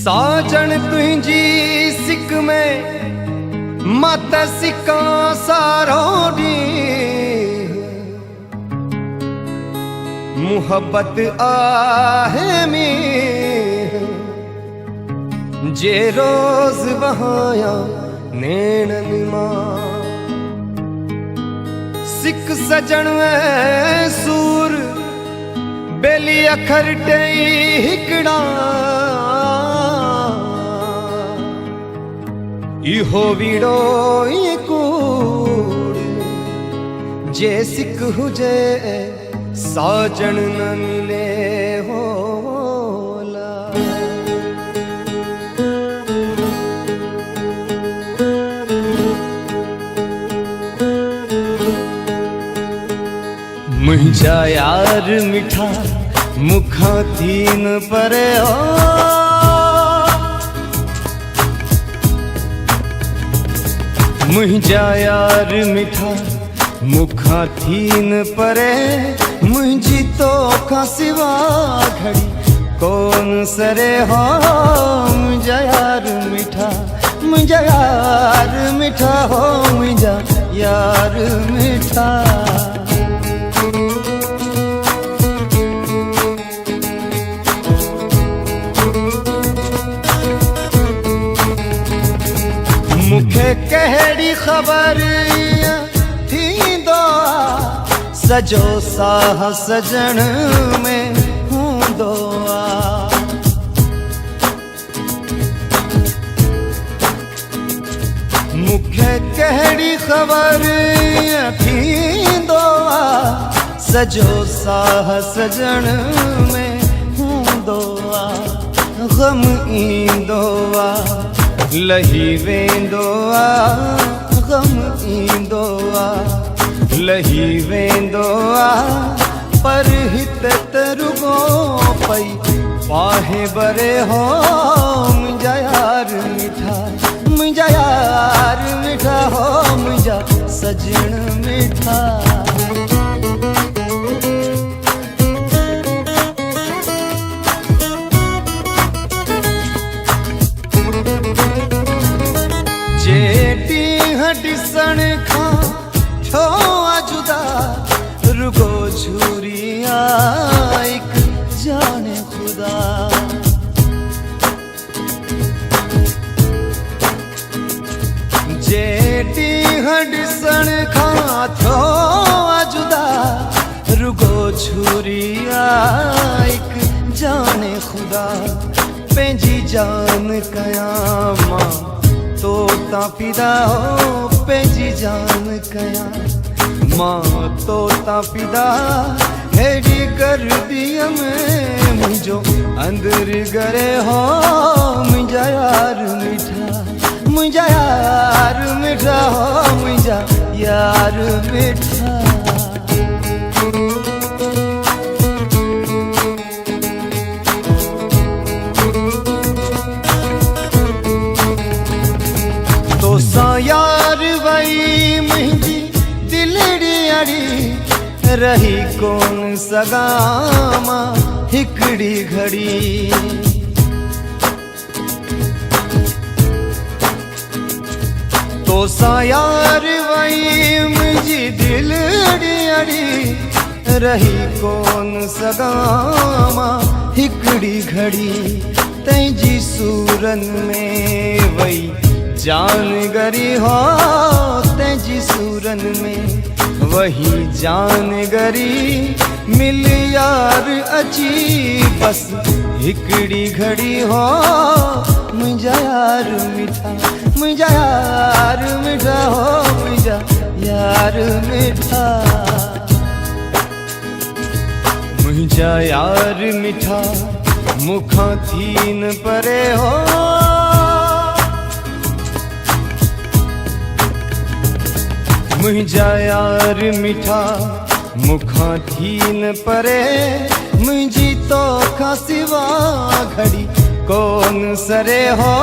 साजन तुझी सिक में मत सिका सारो डी मुहब्बत आहे में जे रोज वहाया नैनन मां सिक सजन सूर बेली अखर टई हिकड़ा इहो वीड़ो कूड़ जे सिक हुजे साजन न मिले होला। मुझा यार मिठा मुखा थीन परे मुझा यार मिठा मुखा थीन परे मुझी तो का सिवा घड़ी कौन सरे हो। मुझा यार मिठा मुझा यार मिठा हो मुझा यार मिठा। मुखे कहड़ी खबर थींदो सजो साह सजन में हूंदो मुखे कहड़ी खबर थींदो सजो साह सजन में हूंदो गम ईंदो लही वेंदो गम ईंदो लही वेंदो पर हित रुगो पई पाहे बरे हो। मुझा यार मिठा मुझा यार मिठा हो मुझा सजन मिठा। जेटी ॾिसण खां छो जुदा रुगो झूरिया एक जाने खुदा। जेटी ॾिसण खां छो जुदा रुगो झूरिया एक जाने खुदा। पंहिंजी जान कयां मां तो ता फिदा हो पंहिंजी जान कया मां तो ता फिदा हेड़ी गर्दीअ में मुझो अंदर गरे हो। मुझा यार मिठा मुझा यार मिठा हो मुझा यार मिठा। यार वही मुझी दिलड़ी अड़ी रही कौन सगामा हिकड़ी घड़ी। तो सा यार वही मुझी दिलड़ी अड़ी रही कौन सगामा हिकड़ी घड़ी। तैजी सूरन में वही जान गरी हो तैजी सूरन में वही जान गरी मिल यार अची बस हिकड़ी घड़ी हो। मुझा यार मिठा मुझा यार मिठा हो मुझा यार मिठा। मुझा यार मिठा मुखा थीन परे हो मुझा यार मिठा मुखा थीन परे मुझी तो का सिवा घड़ी कौन सरे हो।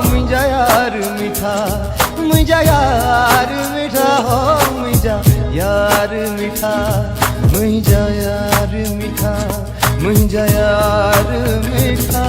मुझा यार मिठा मुझा यार मिठा हो मुझा यार मिठा मुझा यार मिठा मुझा यार मिठा।